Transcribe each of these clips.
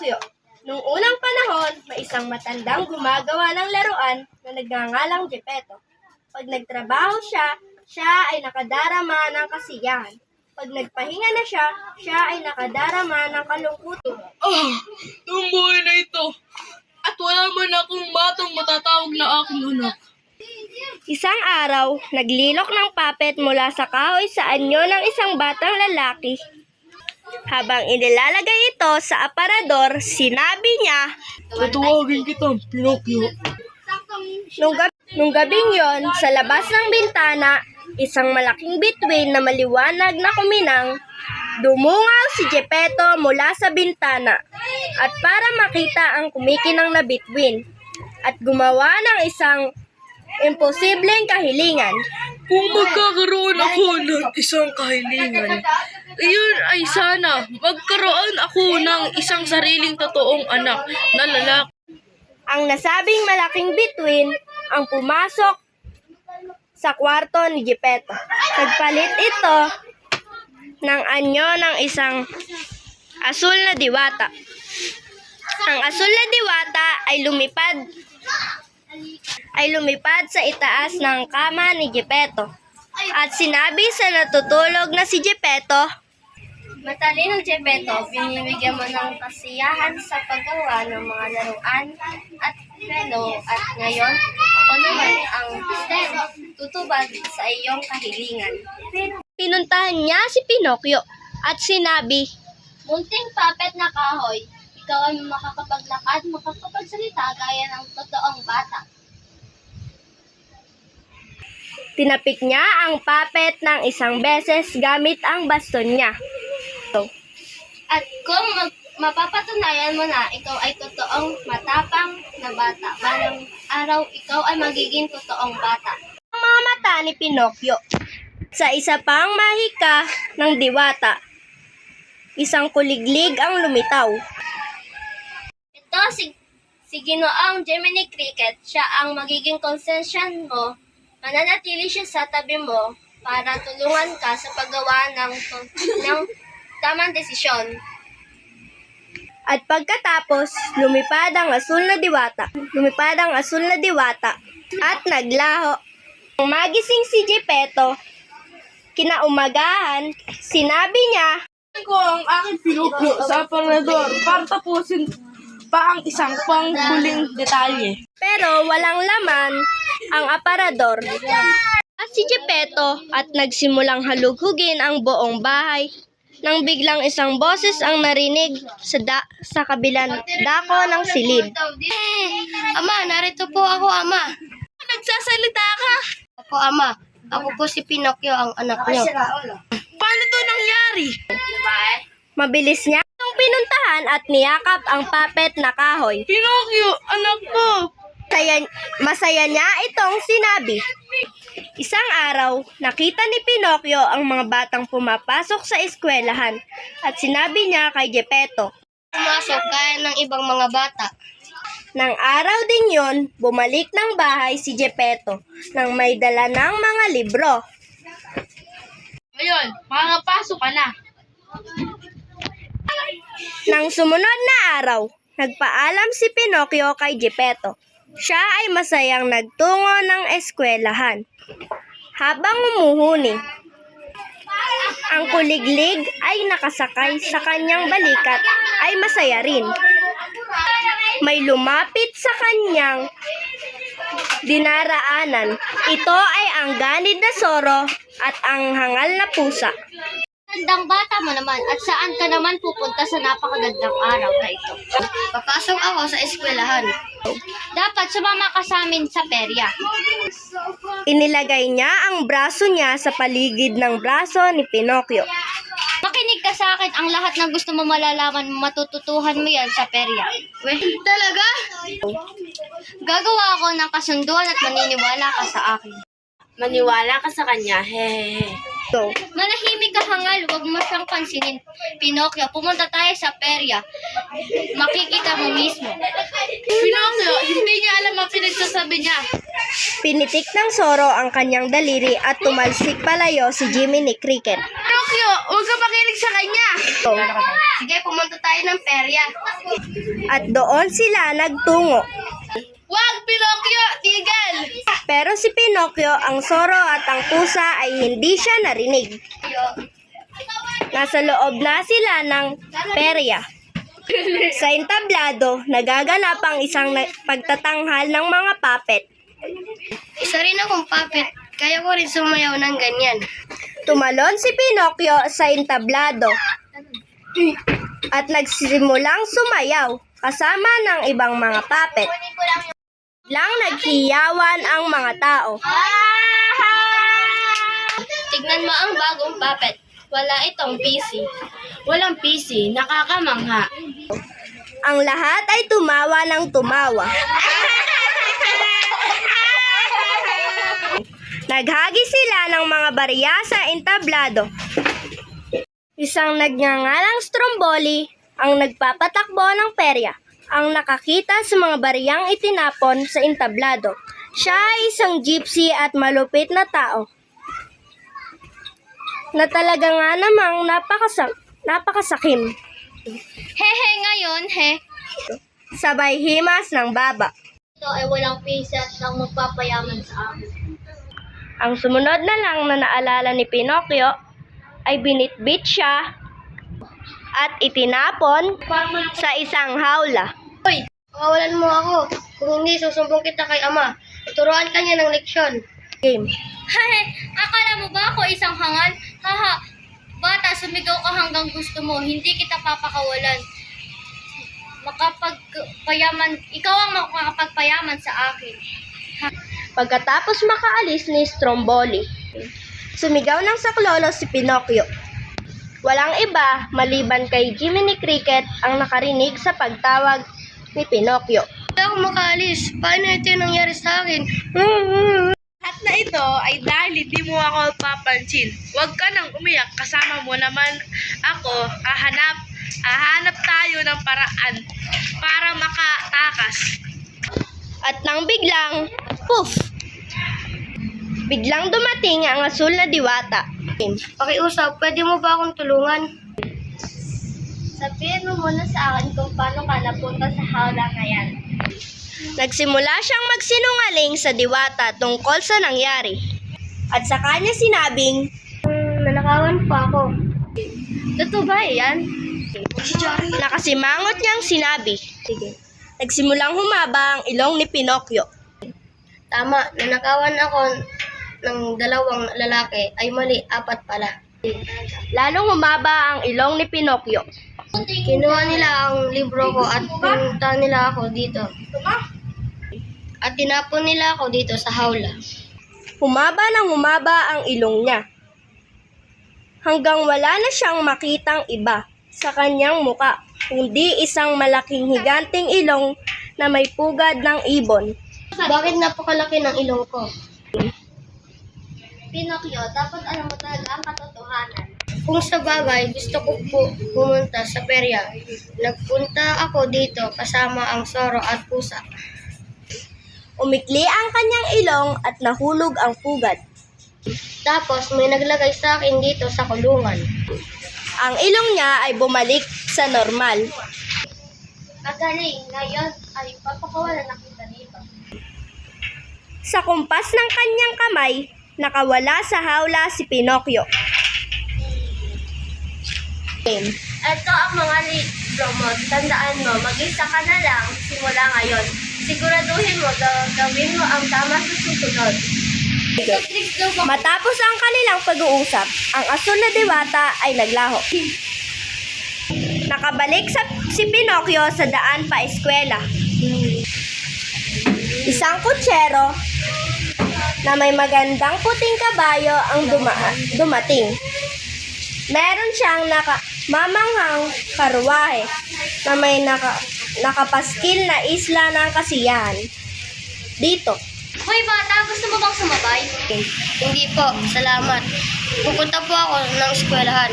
Pinocchio. Noong unang panahon, may isang matandang gumagawa ng laruan na nagngangalang Geppetto. Pag nagtrabaho siya ay nakadarama ng kasiyahan. Pag nagpahinga na siya ay nakadarama ng kalungkutan. Ang buhay na ito. At wala man akong batang matatawag na aking anak. Isang araw, naglilok ng puppet mula sa kahoy sa anyo ng isang batang lalaki. Habang inilalagay ito sa aparador, sinabi niya, Tatawagin kitang Pinocchio. Nung gabing yon, sa labas ng bintana, isang malaking bituin na maliwanag na kuminang, dumungaw si Geppetto mula sa bintana at para makita ang kumikinang na bituin at gumawa ng isang imposibleng kahilingan. Kung magkakaroon ako ng isang kahilingan, iyon ay sana magkaroon ako ng isang sariling totoong anak na lalaki. Ang nasabing malaking bituin ang pumasok sa kwarto ni Geppetto. Nagpalit ito ng anyo ng isang asul na diwata. Ang asul na diwata ay lumipad sa itaas ng kama ni Geppetto at sinabi sa natutulog na si Geppetto, Matalinong Geppetto, binibigyan mo ng kasiyahan sa paggawa ng mga laruan at relo at ngayon ako naman ang tutubad sa iyong kahilingan. Pinuntahan niya si Pinocchio at sinabi, Munting puppet na kahoy, ikaw ay makakapaglakad, makakapagsalita gaya ng totoong bata. Tinapik niya ang puppet ng isang beses gamit ang baston niya. At kung mapapatunayan mo na ikaw ay totoong matapang na bata, balang araw ikaw ay magiging totoong bata. Ang mga mata ni Pinocchio. Sa isa pang mahika ng diwata, isang kuliglig ang lumitaw. Ito si Ginoong Jiminy Cricket, siya ang magiging konsensyan mo. Mananatili siya sa tabi mo para tulungan ka sa paggawa ng tamang desisyon. At pagkatapos, lumipad ang asul na diwata at naglaho. Nang magising si Geppetto, kinaumagahan, sinabi niya, Ko ang aking Pinocchio sa aparador para tapusin pa ang isang panghuling detalye. pero walang laman ang aparador. At si Geppetto at nagsimulang halughugin ang buong bahay nang biglang isang boses ang narinig sa kabilang dako ng silid. Ama, narito po ako, Ama. Nagsasalita ka? Opo, Ama. Ako po si Pinocchio, ang anak niyo. Paano to nangyari? Mabilis niya itong pinuntahan at niyakap ang puppet na kahoy. Pinocchio, anak ko! Masaya niya itong sinabi. Isang araw, nakita ni Pinocchio ang mga batang pumapasok sa eskwelahan at sinabi niya kay Geppetto, Pumasok kaya ng ibang mga bata. Nang araw din yon, bumalik ng bahay si Geppetto nang may dala ng mga libro. Ngayon, makakapasok ka na. Nang sumunod na araw, nagpaalam si Pinocchio kay Geppetto. Siya ay masayang nagtungo ng eskwelahan. Habang umuhuni, ang kuliglig ay nakasakay sa kanyang balikat ay masaya rin. May lumapit sa kanyang dinaraanan. Ito ay ang ganid na soro at ang hangal na pusa. Gandang bata mo naman at saan ka naman pupunta sa napakagandang araw na ito? Papasok ako sa eskwelahan. Dapat sumama ka sa amin sa perya. Inilagay niya ang braso niya sa paligid ng braso ni Pinocchio. Makinig ka sa akin, ang lahat ng gusto mo malalaman, matututuhan mo yan sa perya. Talaga? Gagawa ako ng kasunduan at maniniwala ka sa akin. Maniwala ka sa kanya, hehehe. Manahimik ka hangal, huwag mo siyang pansinin. Pinocchio, pumunta tayo sa perya. Makikita mo mismo. Pinocchio, hindi niya alam ang pinagsasabi niya. Pinitik ng soro ang kanyang daliri at tumalsik palayo si Jiminy Cricket. Pinocchio, Pinocchio, huwag ka makinig sa kanya. Sige, pumunta tayo ng perya. At doon sila nagtungo. Wag, Pinocchio, tigil! Pero si Pinocchio, ang soro at ang pusa ay hindi siya narinig. Nasa loob na sila ng perya. Sa entablado, nagaganap ang isang pagtatanghal ng mga puppet. Isa rin akong puppet, kaya ko rin sumayaw ng ganyan. Tumalon si Pinocchio sa entablado at nagsimulang sumayaw kasama ng ibang mga puppet. Lang naghiyawan ang mga tao. Tignan mo ang bagong puppet. Wala itong PC. Walang PC, nakakamangha. Ang lahat ay tumawa ng tumawa. Naghagi sila ng mga barya sa entablado. Isang nagngangalang Stromboli ang nagpapatakbo ng perya. Ang nakakita sa mga bariyang itinapon sa entablado. Siya ay isang gypsy at malupit na tao na talaga nga namang napakasakim. Hehe ngayon, he. Sabay himas ng baba. Ito ay walang PC at lang magpapayaman sa akin. Ang sumunod na lang na naalala ni Pinocchio ay binitbit siya at itinapon sa isang hawla. Hoy, pakawalan mo ako. Kung hindi, susumbong kita kay ama. Turuan ka niya ng leksyon. Game. Hehe, akala mo ba ako isang hangal? Haha, bata, sumigaw ka hanggang gusto mo. Hindi kita papakawalan. Ikaw ang makakapagpayaman sa akin. Pagkatapos makaalis ni Stromboli, sumigaw ng saklolo si Pinocchio. Walang iba maliban kay Jiminy Cricket ang nakarinig sa pagtawag ni Pinocchio. Hindi ako makaalis. Paano ito yung nangyari sa akin? Lahat na ito ay dahil hindi mo ako papansin. Huwag ka nang umiyak, kasama mo naman ako. Hahanap tayo ng paraan para makatakas. At nang biglang, poof! Biglang dumating ang asul na diwata. Pakiusap, pwede mo ba akong tulungan? Sabihin mo muna sa akin kung paano ka napunta sa hawla na yan. Nagsimula siyang magsinungaling sa diwata tungkol sa nangyari. At sa kanya sinabing, Nanakawan pa ako. totoo ba yan? Nakasimangot niyang sinabi. Nagsimulang humaba ang ilong ni Pinocchio. Tama, nanakawan ako ng dalawang lalaki. Ay mali, 4 pala. Lalong humaba ang ilong ni Pinocchio. Kinuha nila ang libro ko at pinunta nila ako dito. At tinapon nila ako dito sa hawla. Humaba ng humaba ang ilong niya. Hanggang wala na siyang makitang iba sa kanyang muka, kundi isang malaking higanting ilong na may pugad ng ibon. Bakit napakalaki ng ilong ko? Pinocchio, dapat alam mo talaga ang katotohanan. Kung sa bagay, gusto ko po pumunta sa perya. Nagpunta ako dito kasama ang soro at pusa. Umikli ang kanyang ilong at nahulog ang pugad. Tapos may naglagay sa akin dito sa kulungan. Ang ilong niya ay bumalik sa normal. Magaling, ngayon ay papakawalan na kita dito. Sa kumpas ng kanyang kamay, nakawala sa hawla si Pinocchio. Ito ang mga libro mo. Tandaan mo, mag-isa ka na lang simula ngayon. Siguraduhin mo, gawin mo ang tama sa susunod. Matapos ang kanilang pag-uusap, ang asul na diwata ay naglaho. Nakabalik si Pinocchio sa daan pa eskwela. Isang kutsero na may magandang puting kabayo ang dumating. Meron siyang mamanghang karwahe na may nakapaskil na isla ng kasiyahan. Dito. Hoy bata, gusto mo bang sumabay? Hindi po, salamat. Pupunta po ako ng eskwelahan.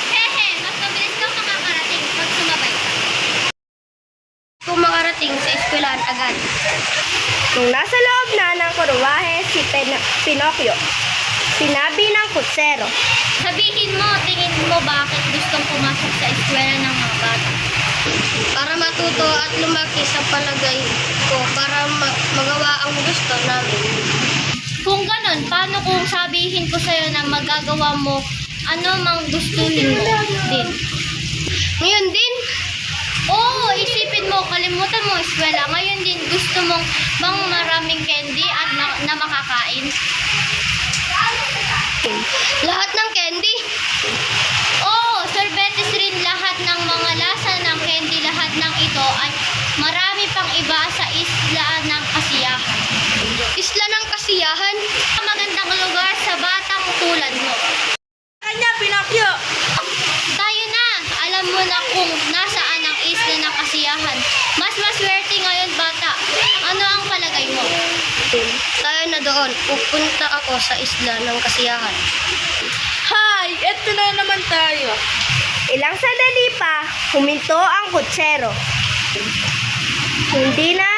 Hehe, mas mabilis kang makakarating pag sumabay ka. Kung makarating sa eskwelahan agad. Nung nasa loob na ng karwahe si Pinocchio, sinabi ng kutsero. Sabihin mo, tingin mo bakit gustong pumasok sa eskwela ng mga bata? Para matuto at lumaki sa palagay ko para magawa ang gusto namin. Kung ganon, paano kung sabihin ko sa'yo na magagawa mo ano mang gustuhin mo din? Ngayon din? Oo, isipin mo, kalimutan mo eskwela. Ngayon din, gusto mong bang maraming candy at na makakain? Lahat ng candy? Oo, sorbetes rin lahat ng mga lasa ng candy. Lahat ng ito ay marami pang iba sa isla ng kasiyahan. Isla ng kasiyahan? Magandang lugar sa batang tulad mo. Kanya, Pinocchio! Tayo na! Alam mo na kung nasaan ang isla ng kasiyahan. Mas maswerte ngayon, bata. Ano ang palagay mo? Tayo na doon. Pupunta ako sa isla ng kasiyahan. Hi! Eto na naman tayo. Ilang sandali pa, huminto ang kutsero. Hindi na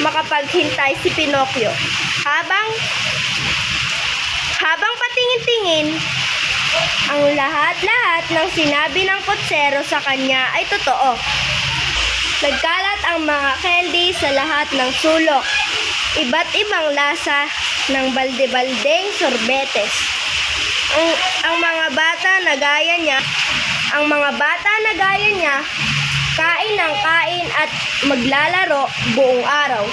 makapaghintay si Pinocchio. Habang patingin-tingin, ang lahat-lahat ng sinabi ng kutsero sa kanya ay totoo. Nagkalat ang mga candy sa lahat ng sulok. Iba't ibang lasa ng balde-baldeng sorbetes. Ang mga bata na gaya niya, kain ng kain at maglalaro buong araw.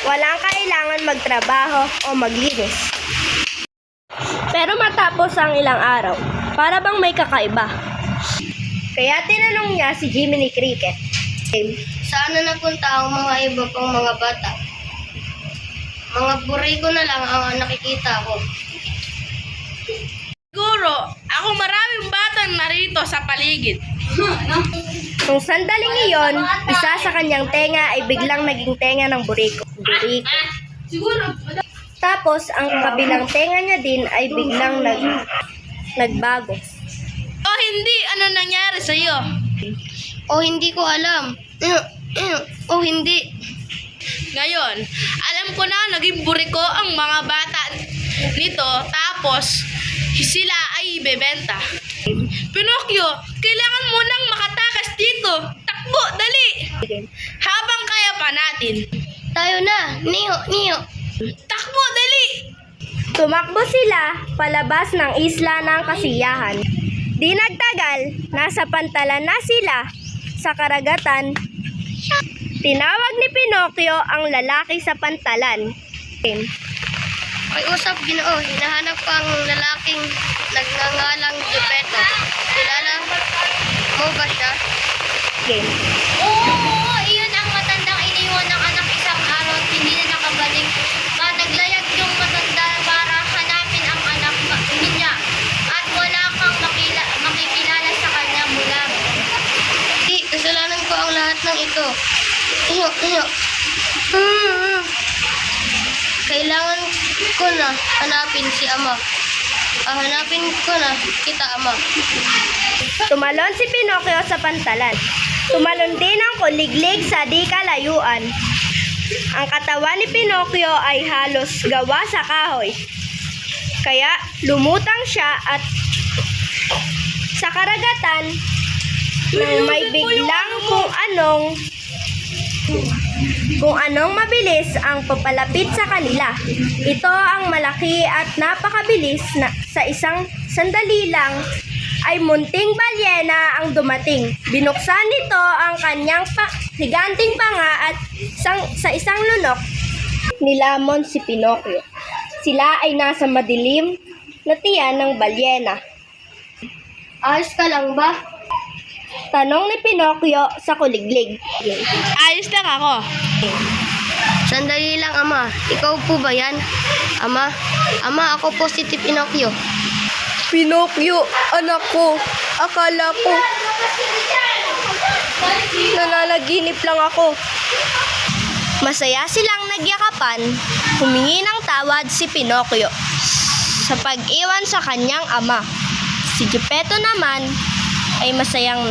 Walang kailangan magtrabaho o maglinis. Pero matapos ang ilang araw, para bang may kakaiba. Kaya tinanong niya si Jiminy Cricket. Saan na napunta ang mga iba pang mga bata? Mga buriko na lang ang nakikita ko. Siguro, ako maraming batang narito sa paligid. Nung sandaling iyon, isa sa kanyang tenga ay biglang naging tenga ng buriko. Siguro, Tapos, ang kabilang tenga niya din ay biglang nagbago. o hindi, ano nangyari sa'yo? O hindi ko alam. O hindi. Ngayon, alam ko na naging buriko ang mga bata nito, tapos sila ay ibebenta. Pinocchio, kailangan mo nang makatakas dito. Takbo, dali! Habang kaya pa natin. Tayo na. Niyo. Takbo, dali! Tumakbo sila palabas ng isla ng kasiyahan. Di nagtagal, nasa pantalan na sila sa karagatan. Tinawag ni Pinocchio ang lalaki sa pantalan. Ay usap, Ginoo. Hinahanap ko ang lalaking nagngangalang Geppetto. Kilala mo ba siya? Game. Oo, iyon ang matandang iniwan ng anak isang araw at hindi na nakabalik. Naglayag yung matanda para hanapin ang anak niya at wala kang makikilala sa kanya mula. Di, kasalanan ko ang lahat ng ito. Kailangan ko na hanapin si Ama. Hanapin ko na kita, Ama. Tumalon si Pinocchio sa pantalan. Tumalon din ang kuliglig sa di kalayuan. Ang katawan ni Pinocchio ay halos gawa sa kahoy. Kaya lumutang siya at sa karagatan nang may biglang kung anong mabilis ang papalapit sa kanila. Ito ang malaki at napakabilis na sa isang sandali lang ay munting balyena ang dumating. Binuksan nito ang kanyang higanting panga at sa isang lunok nilamon si Pinocchio. Sila ay nasa madilim na tiyan ng balyena. Ayos ka lang ba? Tanong ni Pinocchio sa kuliglig. Ayos lang ako. Sandali lang, Ama. Ikaw po ba yan? Ama, ako po si Pinocchio. Pinocchio, anak ko. Akala ko nananaginip lang ako. Masaya silang nagyakapan. Humingi ng tawad si Pinocchio sa pag-iwan sa kanyang ama. Si Geppetto naman ay masayang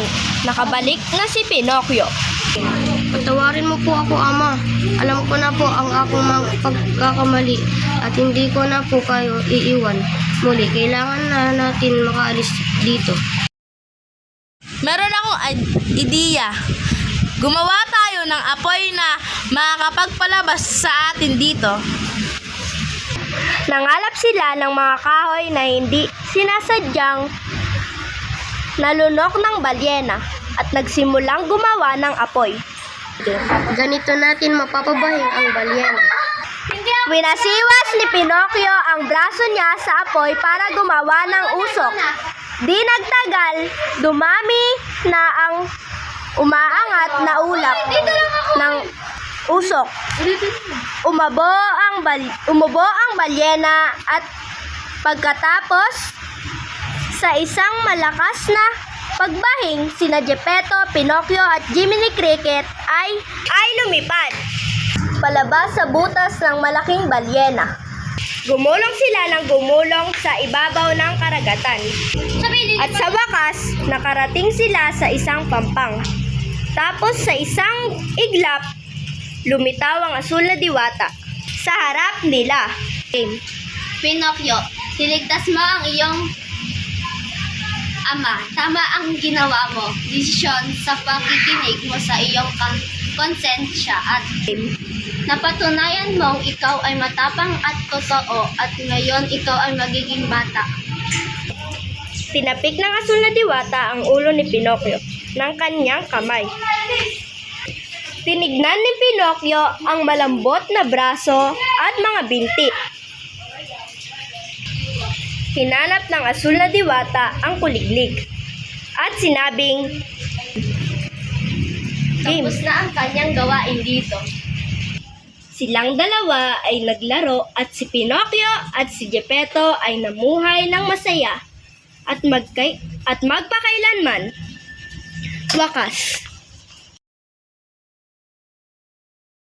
nakabalik na si Pinocchio. Patawarin Patawarin mo po ako, Ama. Alam ko na po ang akong mga pagkakamali at hindi ko na po kayo iiwan. Muli, kailangan na natin makaalis dito. Meron akong ideya. Gumawa tayo ng apoy na makakapagpalabas sa atin dito. Nangalap sila ng mga kahoy na hindi sinasadyang nalunok ng balyena at nagsimulang gumawa ng apoy. Ganito natin mapapabahing ang balyena. Winasiwas ni Pinocchio ang braso niya sa apoy para gumawa ng usok. Di nagtagal, dumami na ang umaangat na ulap ng usok. Umubo ang balyena at pagkatapos sa isang malakas na pagbahing, sina Geppetto, Pinocchio at Jiminy Cricket ay lumipad palabas sa butas ng malaking balyena. Gumulong sila ng gumulong sa ibabaw ng karagatan. At sa wakas, nakarating sila sa isang pampang. Tapos sa isang iglap, lumitaw ang asul na diwata sa harap nila. Pinocchio, siligtas mo ang iyong ama. Tama ang ginawa mo. Desisyon sa pakikinig mo sa iyong konsensya at napatunayan mong ikaw ay matapang at totoo at ngayon ikaw ay magiging bata. Tinapik ng asul na diwata ang ulo ni Pinocchio ng kanyang kamay. Tinignan ni Pinocchio ang malambot na braso at mga binti. Hinanap ng asul na diwata ang kuliglig at sinabing, "Game." Tapos na ang kanyang gawain dito. Silang dalawa ay naglaro at si Pinocchio at si Geppetto ay namuhay ng masaya at magpakailanman. Wakas.